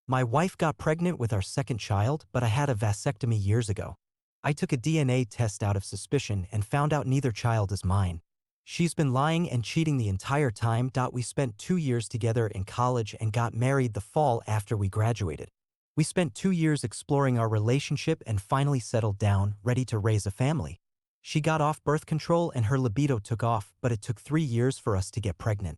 My wife got pregnant with our second child, but I had a vasectomy years ago. I took a DNA test out of suspicion and found out neither child is mine. She's been lying and cheating the entire time. We spent 2 years together in college and got married the fall after we graduated. We spent 2 years exploring our relationship and finally settled down, ready to raise a family. She got off birth control and her libido took off, but it took 3 years for us to get pregnant.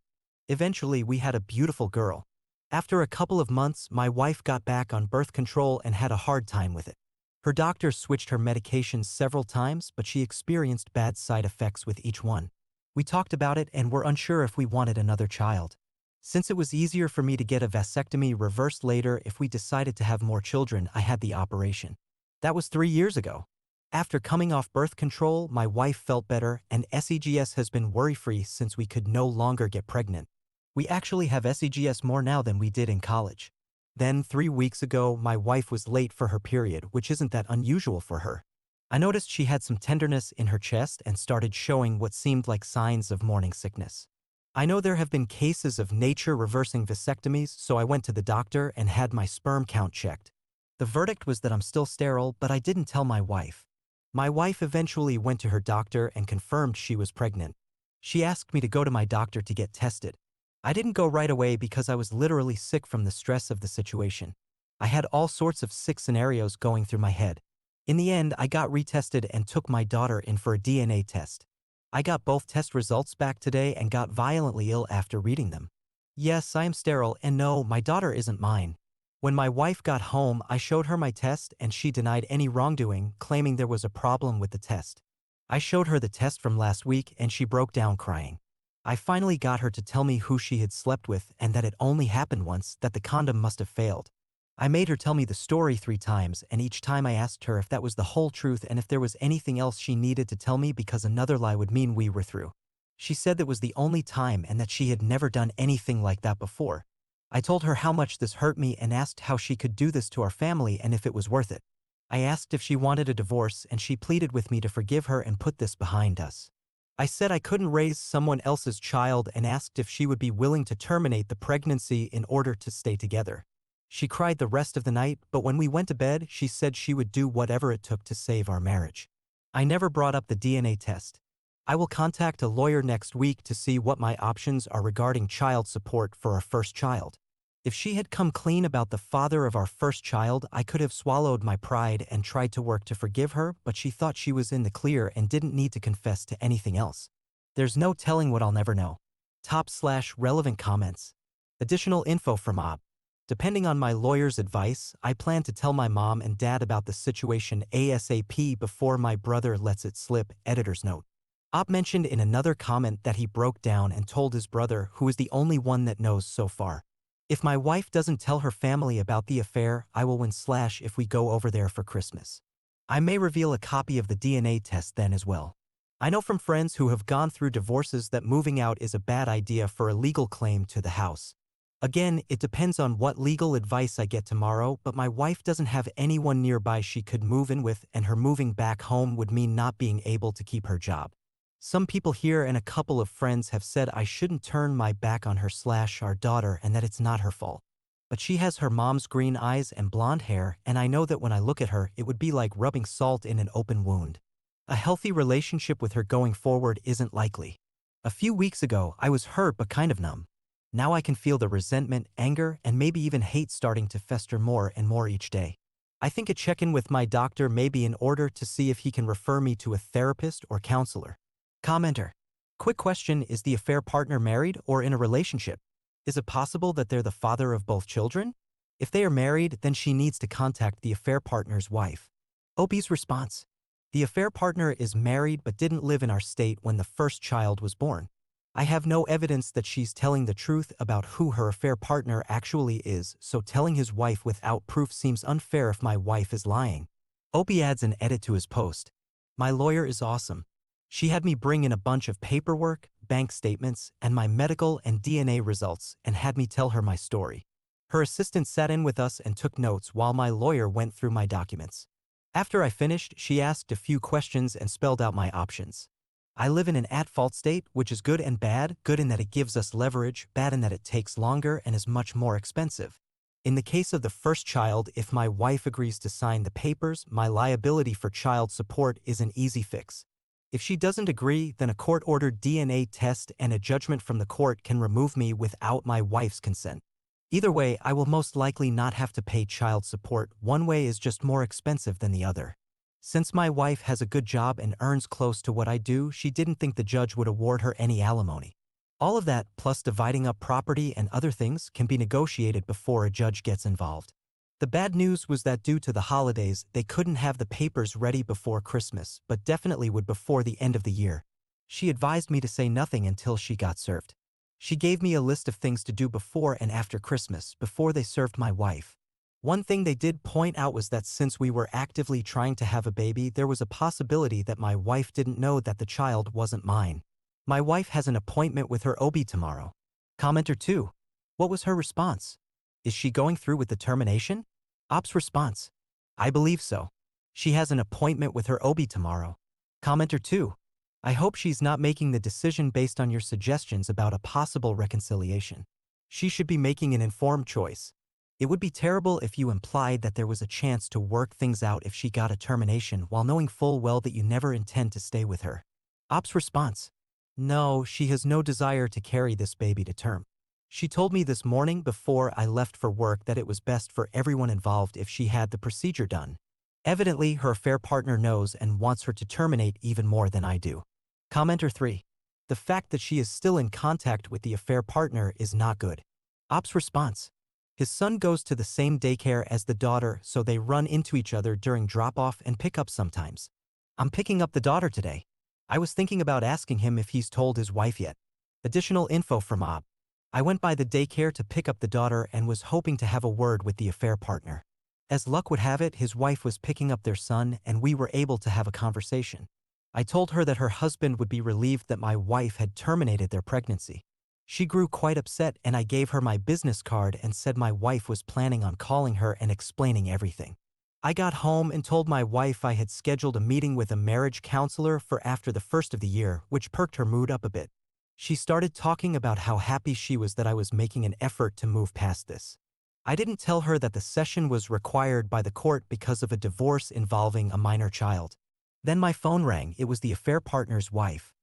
Eventually, we had a beautiful girl. After a couple of months, my wife got back on birth control and had a hard time with it. Her doctor switched her medications several times, but she experienced bad side effects with each one. We talked about it and were unsure if we wanted another child. Since it was easier for me to get a vasectomy reversed later if we decided to have more children, I had the operation. That was 3 years ago. After coming off birth control, my wife felt better and SEGS has been worry-free since we could no longer get pregnant. We actually have SEGS more now than we did in college. Then 3 weeks ago, my wife was late for her period, which isn't that unusual for her. I noticed she had some tenderness in her chest and started showing what seemed like signs of morning sickness. I know there have been cases of nature reversing vasectomies, so I went to the doctor and had my sperm count checked. The verdict was that I'm still sterile, but I didn't tell my wife. My wife eventually went to her doctor and confirmed she was pregnant. She asked me to go to my doctor to get tested. I didn't go right away because I was literally sick from the stress of the situation. I had all sorts of sick scenarios going through my head. In the end, I got retested and took my daughter in for a DNA test. I got both test results back today and got violently ill after reading them. Yes, I am sterile, and no, my daughter isn't mine. When my wife got home, I showed her my test and she denied any wrongdoing, claiming there was a problem with the test. I showed her the test from last week and she broke down crying. I finally got her to tell me who she had slept with and that it only happened once, that the condom must have failed. I made her tell me the story 3 times, and each time I asked her if that was the whole truth and if there was anything else she needed to tell me because another lie would mean we were through. She said that was the only time and that she had never done anything like that before. I told her how much this hurt me and asked how she could do this to our family and if it was worth it. I asked if she wanted a divorce and she pleaded with me to forgive her and put this behind us. I said I couldn't raise someone else's child and asked if she would be willing to terminate the pregnancy in order to stay together. She cried the rest of the night, but when we went to bed, she said she would do whatever it took to save our marriage. I never brought up the DNA test. I will contact a lawyer next week to see what my options are regarding child support for our first child. If she had come clean about the father of our first child, I could have swallowed my pride and tried to work to forgive her, but she thought she was in the clear and didn't need to confess to anything else. There's no telling what I'll never know. /relevant comments. Additional info from Ob. Depending on my lawyer's advice, I plan to tell my mom and dad about the situation ASAP before my brother lets it slip. Editor's note. Ob mentioned in another comment that he broke down and told his brother, who is the only one that knows so far. If my wife doesn't tell her family about the affair, I will win / if we go over there for Christmas. I may reveal a copy of the DNA test then as well. I know from friends who have gone through divorces that moving out is a bad idea for a legal claim to the house. Again, it depends on what legal advice I get tomorrow, but my wife doesn't have anyone nearby she could move in with, and her moving back home would mean not being able to keep her job. Some people here and a couple of friends have said I shouldn't turn my back on her / our daughter and that it's not her fault. But she has her mom's green eyes and blonde hair, and I know that when I look at her, it would be like rubbing salt in an open wound. A healthy relationship with her going forward isn't likely. A few weeks ago, I was hurt but kind of numb. Now I can feel the resentment, anger, and maybe even hate starting to fester more and more each day. I think a check-in with my doctor may be in order to see if he can refer me to a therapist or counselor. Commenter. Quick question: is the affair partner married or in a relationship? Is it possible that they're the father of both children? If they are married, then she needs to contact the affair partner's wife. Opie's response. The affair partner is married but didn't live in our state when the first child was born. I have no evidence that she's telling the truth about who her affair partner actually is, so telling his wife without proof seems unfair if my wife is lying. Opie adds an edit to his post. My lawyer is awesome. She had me bring in a bunch of paperwork, bank statements, and my medical and DNA results and had me tell her my story. Her assistant sat in with us and took notes while my lawyer went through my documents. After I finished, she asked a few questions and spelled out my options. I live in an at-fault state, which is good and bad, good in that it gives us leverage, bad in that it takes longer and is much more expensive. In the case of the first child, if my wife agrees to sign the papers, my liability for child support is an easy fix. If she doesn't agree, then a court-ordered DNA test and a judgment from the court can remove me without my wife's consent. Either way, I will most likely not have to pay child support. One way is just more expensive than the other. Since my wife has a good job and earns close to what I do, she didn't think the judge would award her any alimony. All of that, plus dividing up property and other things, can be negotiated before a judge gets involved. The bad news was that due to the holidays, they couldn't have the papers ready before Christmas, but definitely would before the end of the year. She advised me to say nothing until she got served. She gave me a list of things to do before and after Christmas, before they served my wife. One thing they did point out was that since we were actively trying to have a baby, there was a possibility that my wife didn't know that the child wasn't mine. My wife has an appointment with her OB tomorrow. Commenter 2. What was her response? Is she going through with the termination? Op's response. I believe so. She has an appointment with her OB tomorrow. Commenter 2. I hope she's not making the decision based on your suggestions about a possible reconciliation. She should be making an informed choice. It would be terrible if you implied that there was a chance to work things out if she got a termination while knowing full well that you never intend to stay with her. Op's response. No, she has no desire to carry this baby to term. She told me this morning before I left for work that it was best for everyone involved if she had the procedure done. Evidently, her affair partner knows and wants her to terminate even more than I do. Commenter 3. The fact that she is still in contact with the affair partner is not good. Op's response. His son goes to the same daycare as the daughter, so they run into each other during drop-off and pick-up sometimes. I'm picking up the daughter today. I was thinking about asking him if he's told his wife yet. Additional info from Op. I went by the daycare to pick up the daughter and was hoping to have a word with the affair partner. As luck would have it, his wife was picking up their son and we were able to have a conversation. I told her that her husband would be relieved that my wife had terminated their pregnancy. She grew quite upset and I gave her my business card and said my wife was planning on calling her and explaining everything. I got home and told my wife I had scheduled a meeting with a marriage counselor for after the first of the year, which perked her mood up a bit. She started talking about how happy she was that I was making an effort to move past this. I didn't tell her that the session was required by the court because of a divorce involving a minor child. Then my phone rang. It was the affair partner's wife.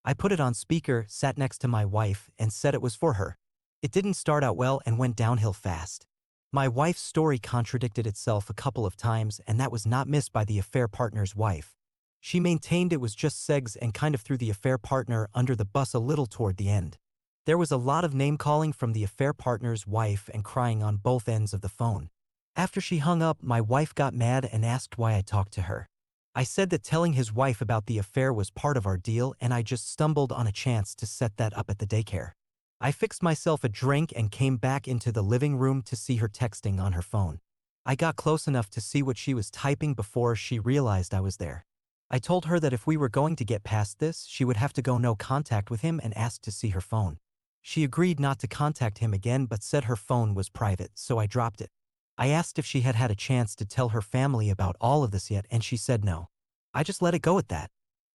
I put it on speaker, sat next to my wife, and said it was for her. It didn't start out well and went downhill fast. My wife's story contradicted itself a couple of times, and that was not missed by the affair partner's wife. She maintained it was just segs and kind of threw the affair partner under the bus a little toward the end. There was a lot of name-calling from the affair partner's wife and crying on both ends of the phone. After she hung up, my wife got mad and asked why I talked to her. I said that telling his wife about the affair was part of our deal and I just stumbled on a chance to set that up at the daycare. I fixed myself a drink and came back into the living room to see her texting on her phone. I got close enough to see what she was typing before she realized I was there. I told her that if we were going to get past this, she would have to go no contact with him and asked to see her phone. She agreed not to contact him again but said her phone was private, so I dropped it. I asked if she had had a chance to tell her family about all of this yet and she said no. I just let it go at that.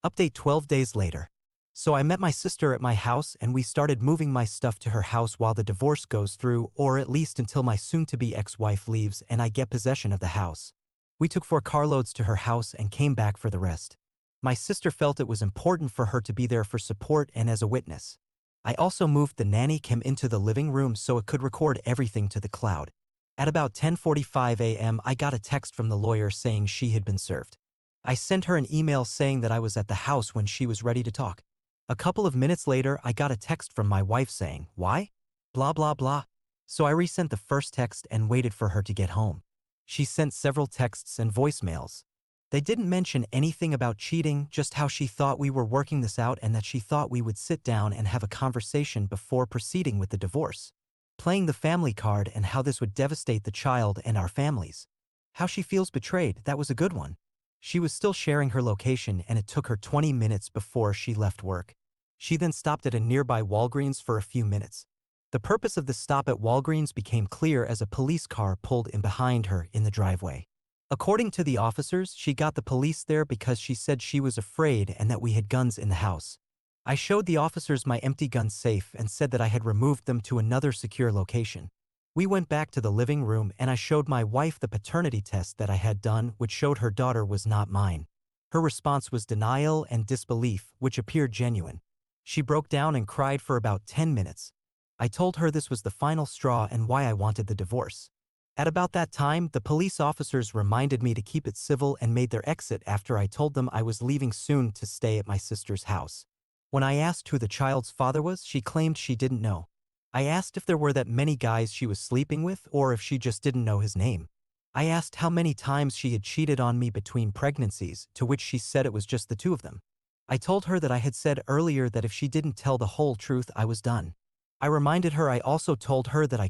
Update 12 days later. So I met my sister at my house and we started moving my stuff to her house while the divorce goes through, or at least until my soon-to-be ex-wife leaves and I get possession of the house. We took 4 carloads to her house and came back for the rest. My sister felt it was important for her to be there for support and as a witness. I also moved the nanny cam into the living room so it could record everything to the cloud. At about 10:45 a.m. I got a text from the lawyer saying she had been served. I sent her an email saying that I was at the house when she was ready to talk. A couple of minutes later, I got a text from my wife saying, "Why? Blah blah blah." So I resent the first text and waited for her to get home. She sent several texts and voicemails. They didn't mention anything about cheating, just how she thought we were working this out and that she thought we would sit down and have a conversation before proceeding with the divorce. Playing the family card and how this would devastate the child and our families. How she feels betrayed, that was a good one. She was still sharing her location and it took her 20 minutes before she left work. She then stopped at a nearby Walgreens for a few minutes. The purpose of the stop at Walgreens became clear as a police car pulled in behind her in the driveway. According to the officers, she got the police there because she said she was afraid and that we had guns in the house. I showed the officers my empty gun safe and said that I had removed them to another secure location. We went back to the living room and I showed my wife the paternity test that I had done, which showed her daughter was not mine. Her response was denial and disbelief, which appeared genuine. She broke down and cried for about 10 minutes. I told her this was the final straw and why I wanted the divorce. At about that time, the police officers reminded me to keep it civil and made their exit after I told them I was leaving soon to stay at my sister's house. When I asked who the child's father was, she claimed she didn't know. I asked if there were that many guys she was sleeping with or if she just didn't know his name. I asked how many times she had cheated on me between pregnancies, to which she said it was just the two of them. I told her that I had said earlier that if she didn't tell the whole truth, I was done. I reminded her I also told her that I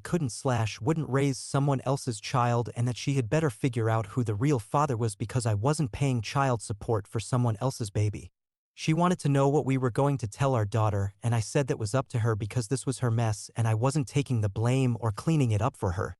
wouldn't raise someone else's child and that she had better figure out who the real father was because I wasn't paying child support for someone else's baby. She wanted to know what we were going to tell our daughter, and I said that was up to her because this was her mess and I wasn't taking the blame or cleaning it up for her.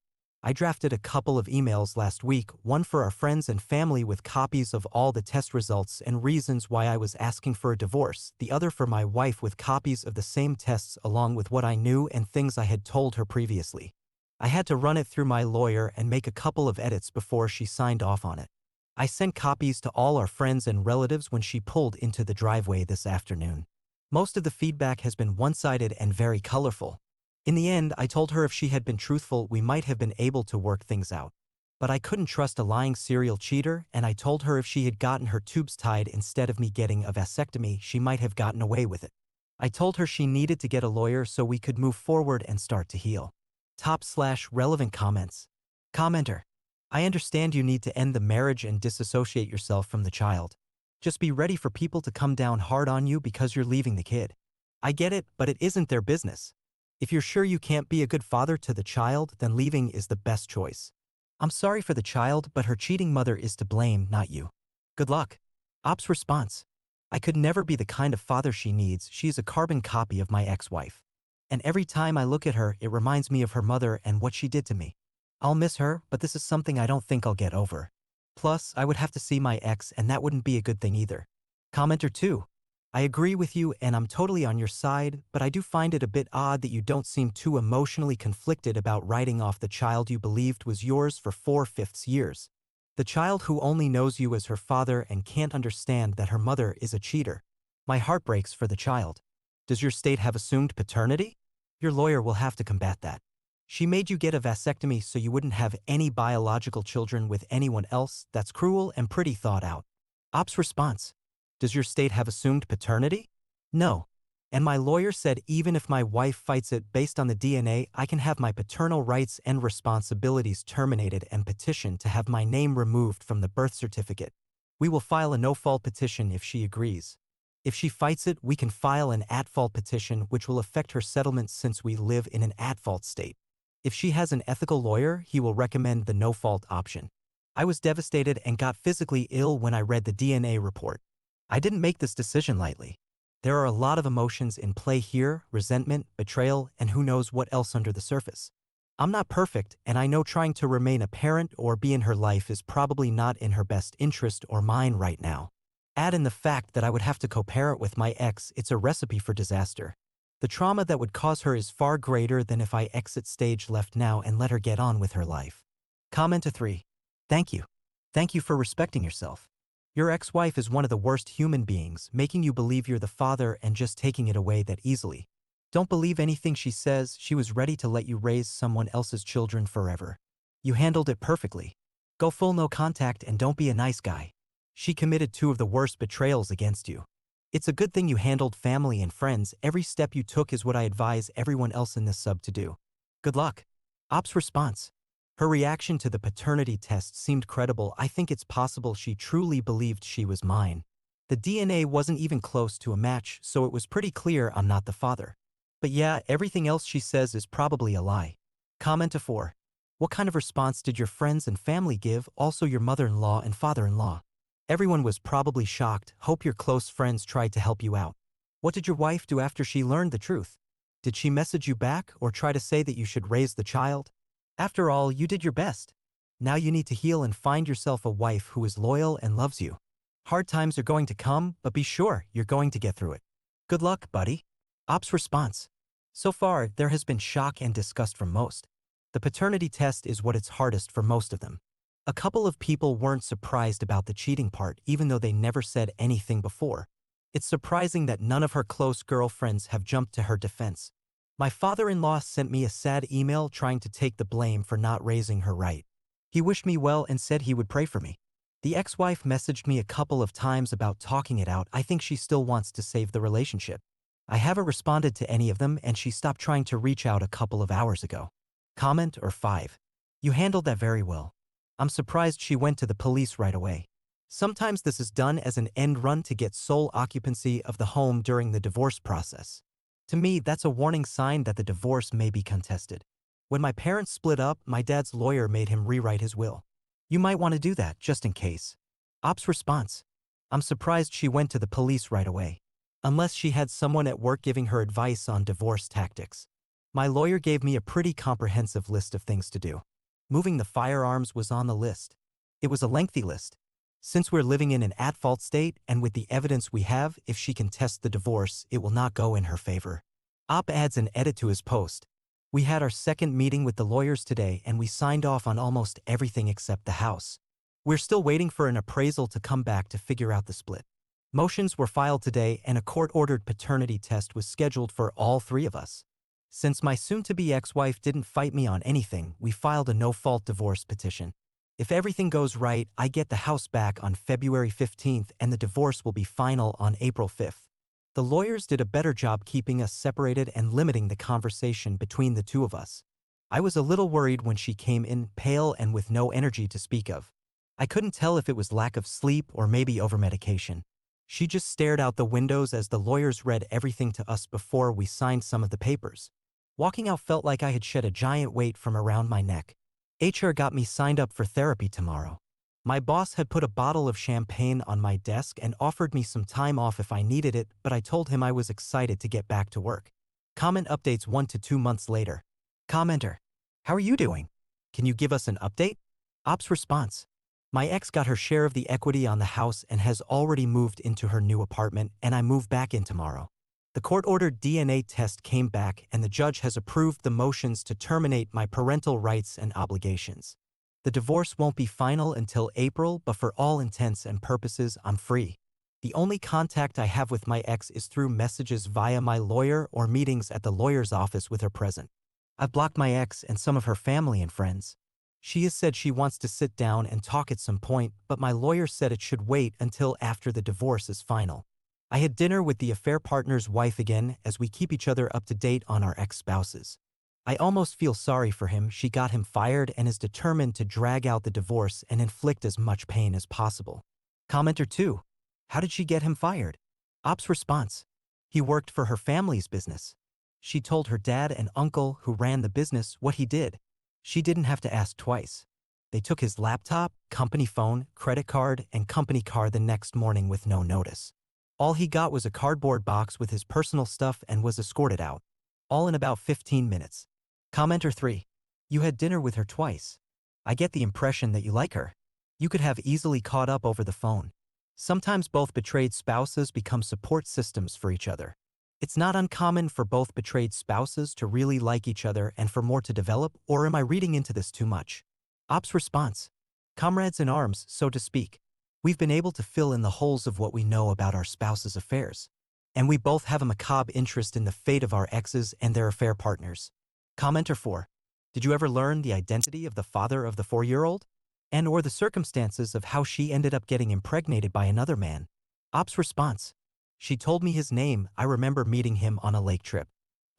I drafted a couple of emails last week, one for our friends and family with copies of all the test results and reasons why I was asking for a divorce, the other for my wife with copies of the same tests along with what I knew and things I had told her previously. I had to run it through my lawyer and make a couple of edits before she signed off on it. I sent copies to all our friends and relatives when she pulled into the driveway this afternoon. Most of the feedback has been one-sided and very colorful. In the end, I told her if she had been truthful, we might have been able to work things out. But I couldn't trust a lying serial cheater, and I told her if she had gotten her tubes tied instead of me getting a vasectomy, she might have gotten away with it. I told her she needed to get a lawyer so we could move forward and start to heal. Top/relevant comments. Commenter. I understand you need to end the marriage and disassociate yourself from the child. Just be ready for people to come down hard on you because you're leaving the kid. I get it, but it isn't their business. If you're sure you can't be a good father to the child, then leaving is the best choice. I'm sorry for the child, but her cheating mother is to blame, not you. Good luck. Op's response. I could never be the kind of father she needs. She is a carbon copy of my ex-wife. And every time I look at her, it reminds me of her mother and what she did to me. I'll miss her, but this is something I don't think I'll get over. Plus, I would have to see my ex and that wouldn't be a good thing either. Commenter 2. I agree with you and I'm totally on your side, but I do find it a bit odd that you don't seem too emotionally conflicted about writing off the child you believed was yours for 4/5 years. The child who only knows you as her father and can't understand that her mother is a cheater. My heart breaks for the child. Does your state have assumed paternity? Your lawyer will have to combat that. She made you get a vasectomy so you wouldn't have any biological children with anyone else. That's cruel and pretty thought out. Op's response. Does your state have assumed paternity? No. And my lawyer said even if my wife fights it based on the DNA, I can have my paternal rights and responsibilities terminated and petition to have my name removed from the birth certificate. We will file a no-fault petition if she agrees. If she fights it, we can file an at-fault petition which will affect her settlement since we live in an at-fault state. If she has an ethical lawyer, he will recommend the no-fault option. I was devastated and got physically ill when I read the DNA report. I didn't make this decision lightly. There are a lot of emotions in play here, resentment, betrayal, and who knows what else under the surface. I'm not perfect, and I know trying to remain a parent or be in her life is probably not in her best interest or mine right now. Add in the fact that I would have to co-parent with my ex, it's a recipe for disaster. The trauma that would cause her is far greater than if I exit stage left now and let her get on with her life. Comment 3. Thank you. Thank you for respecting yourself. Your ex-wife is one of the worst human beings, making you believe you're the father and just taking it away that easily. Don't believe anything she says. She was ready to let you raise someone else's children forever. You handled it perfectly. Go full no contact and don't be a nice guy. She committed 2 of the worst betrayals against you. It's a good thing you handled family and friends. Every step you took is what I advise everyone else in this sub to do. Good luck. Op's response. Her reaction to the paternity test seemed credible. I think it's possible she truly believed she was mine. The DNA wasn't even close to a match, so it was pretty clear I'm not the father. But yeah, everything else she says is probably a lie. Comment 4. What kind of response did your friends and family give, also your mother-in-law and father-in-law? Everyone was probably shocked. Hope your close friends tried to help you out. What did your wife do after she learned the truth? Did she message you back or try to say that you should raise the child? After all, you did your best. Now you need to heal and find yourself a wife who is loyal and loves you. Hard times are going to come, but be sure you're going to get through it. Good luck, buddy. Op's response. So far, there has been shock and disgust from most. The paternity test is what it's hardest for most of them. A couple of people weren't surprised about the cheating part even though they never said anything before. It's surprising that none of her close girlfriends have jumped to her defense. My father-in-law sent me a sad email trying to take the blame for not raising her right. He wished me well and said he would pray for me. The ex-wife messaged me a couple of times about talking it out. I think she still wants to save the relationship. I haven't responded to any of them and she stopped trying to reach out a couple of hours ago. Comment or 5. You handled that very well. I'm surprised she went to the police right away. Sometimes this is done as an end run to get sole occupancy of the home during the divorce process. To me, that's a warning sign that the divorce may be contested. When my parents split up, my dad's lawyer made him rewrite his will. You might want to do that, just in case. Op's response. I'm surprised she went to the police right away. Unless she had someone at work giving her advice on divorce tactics. My lawyer gave me a pretty comprehensive list of things to do. Moving the firearms was on the list. It was a lengthy list. Since we're living in an at-fault state and with the evidence we have, if she contests the divorce, it will not go in her favor. Op adds an edit to his post. We had our second meeting with the lawyers today and we signed off on almost everything except the house. We're still waiting for an appraisal to come back to figure out the split. Motions were filed today and a court-ordered paternity test was scheduled for all three of us. Since my soon-to-be ex-wife didn't fight me on anything, we filed a no-fault divorce petition. If everything goes right, I get the house back on February 15th and the divorce will be final on April 5th. The lawyers did a better job keeping us separated and limiting the conversation between the two of us. I was a little worried when she came in, pale and with no energy to speak of. I couldn't tell if it was lack of sleep or maybe overmedication. She just stared out the windows as the lawyers read everything to us before we signed some of the papers. Walking out felt like I had shed a giant weight from around my neck. HR got me signed up for therapy tomorrow. My boss had put a bottle of champagne on my desk and offered me some time off if I needed it, but I told him I was excited to get back to work. Comment updates 1 to 2 months later. Commenter. How are you doing? Can you give us an update? Op's response. My ex got her share of the equity on the house and has already moved into her new apartment, and I move back in tomorrow. The court-ordered DNA test came back and the judge has approved the motions to terminate my parental rights and obligations. The divorce won't be final until April, but for all intents and purposes, I'm free. The only contact I have with my ex is through messages via my lawyer or meetings at the lawyer's office with her present. I've blocked my ex and some of her family and friends. She has said she wants to sit down and talk at some point, but my lawyer said it should wait until after the divorce is final. I had dinner with the affair partner's wife again as we keep each other up to date on our ex-spouses. I almost feel sorry for him. She got him fired and is determined to drag out the divorce and inflict as much pain as possible. Commenter 2. How did she get him fired? Op's response. He worked for her family's business. She told her dad and uncle who ran the business what he did. She didn't have to ask twice. They took his laptop, company phone, credit card, and company car the next morning with no notice. All he got was a cardboard box with his personal stuff and was escorted out. All in about 15 minutes. Commenter 3. You had dinner with her twice. I get the impression that you like her. You could have easily caught up over the phone. Sometimes both betrayed spouses become support systems for each other. It's not uncommon for both betrayed spouses to really like each other and for more to develop, or am I reading into this too much? Op's response. Comrades in arms, so to speak. We've been able to fill in the holes of what we know about our spouses' affairs. And we both have a macabre interest in the fate of our exes and their affair partners. Commenter 4. Did you ever learn the identity of the father of the 4-year-old? And or the circumstances of how she ended up getting impregnated by another man? Op's response. She told me his name. I remember meeting him on a lake trip.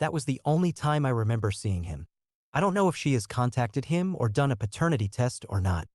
That was the only time I remember seeing him. I don't know if she has contacted him or done a paternity test or not.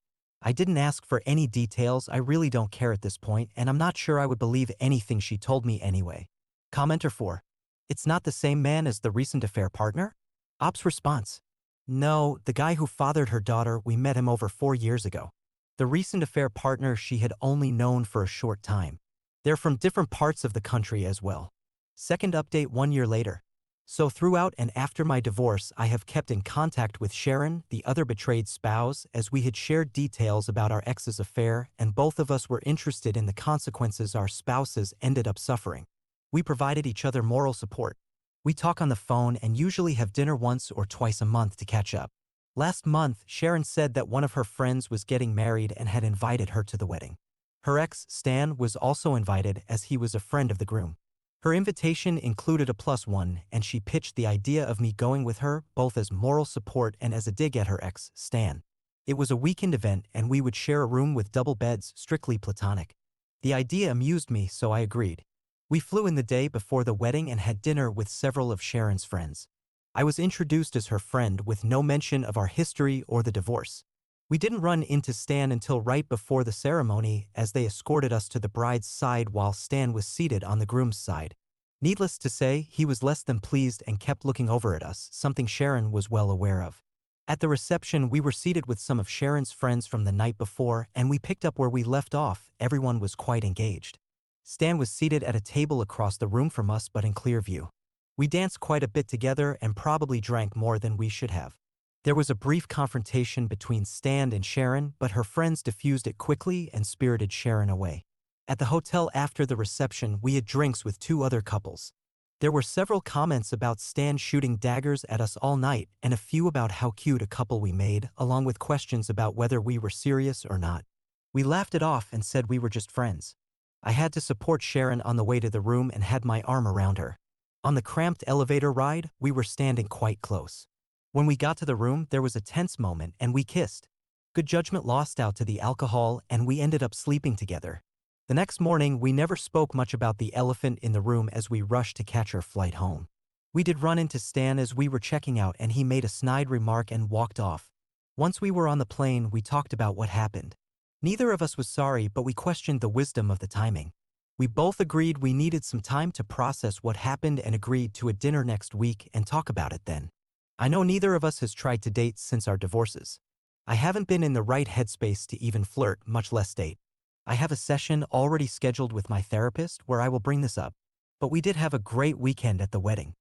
I didn't ask for any details. I really don't care at this point, and I'm not sure I would believe anything she told me anyway. Commenter 4. It's not the same man as the recent affair partner? Op's response. No, the guy who fathered her daughter, we met him over 4 years ago. The recent affair partner she had only known for a short time. They're from different parts of the country as well. Second update 1 year later. So throughout and after my divorce, I have kept in contact with Sharon, the other betrayed spouse, as we had shared details about our ex's affair, and both of us were interested in the consequences our spouses ended up suffering. We provided each other moral support. We talk on the phone and usually have dinner once or twice a month to catch up. Last month, Sharon said that one of her friends was getting married and had invited her to the wedding. Her ex, Stan, was also invited as he was a friend of the groom. Her invitation included a +1, and she pitched the idea of me going with her, both as moral support and as a dig at her ex, Stan. It was a weekend event and we would share a room with double beds, strictly platonic. The idea amused me, so I agreed. We flew in the day before the wedding and had dinner with several of Sharon's friends. I was introduced as her friend with no mention of our history or the divorce. We didn't run into Stan until right before the ceremony as they escorted us to the bride's side while Stan was seated on the groom's side. Needless to say, he was less than pleased and kept looking over at us, something Sharon was well aware of. At the reception, we were seated with some of Sharon's friends from the night before and we picked up where we left off. Everyone was quite engaged. Stan was seated at a table across the room from us but in clear view. We danced quite a bit together and probably drank more than we should have. There was a brief confrontation between Stan and Sharon, but her friends diffused it quickly and spirited Sharon away. At the hotel after the reception, we had drinks with two other couples. There were several comments about Stan shooting daggers at us all night and a few about how cute a couple we made, along with questions about whether we were serious or not. We laughed it off and said we were just friends. I had to support Sharon on the way to the room and had my arm around her. On the cramped elevator ride, we were standing quite close. When we got to the room, there was a tense moment and we kissed. Good judgment lost out to the alcohol and we ended up sleeping together. The next morning, we never spoke much about the elephant in the room as we rushed to catch our flight home. We did run into Stan as we were checking out and he made a snide remark and walked off. Once we were on the plane, we talked about what happened. Neither of us was sorry, but we questioned the wisdom of the timing. We both agreed we needed some time to process what happened and agreed to a dinner next week and talk about it then. I know neither of us has tried to date since our divorces. I haven't been in the right headspace to even flirt, much less date. I have a session already scheduled with my therapist where I will bring this up. But we did have a great weekend at the wedding.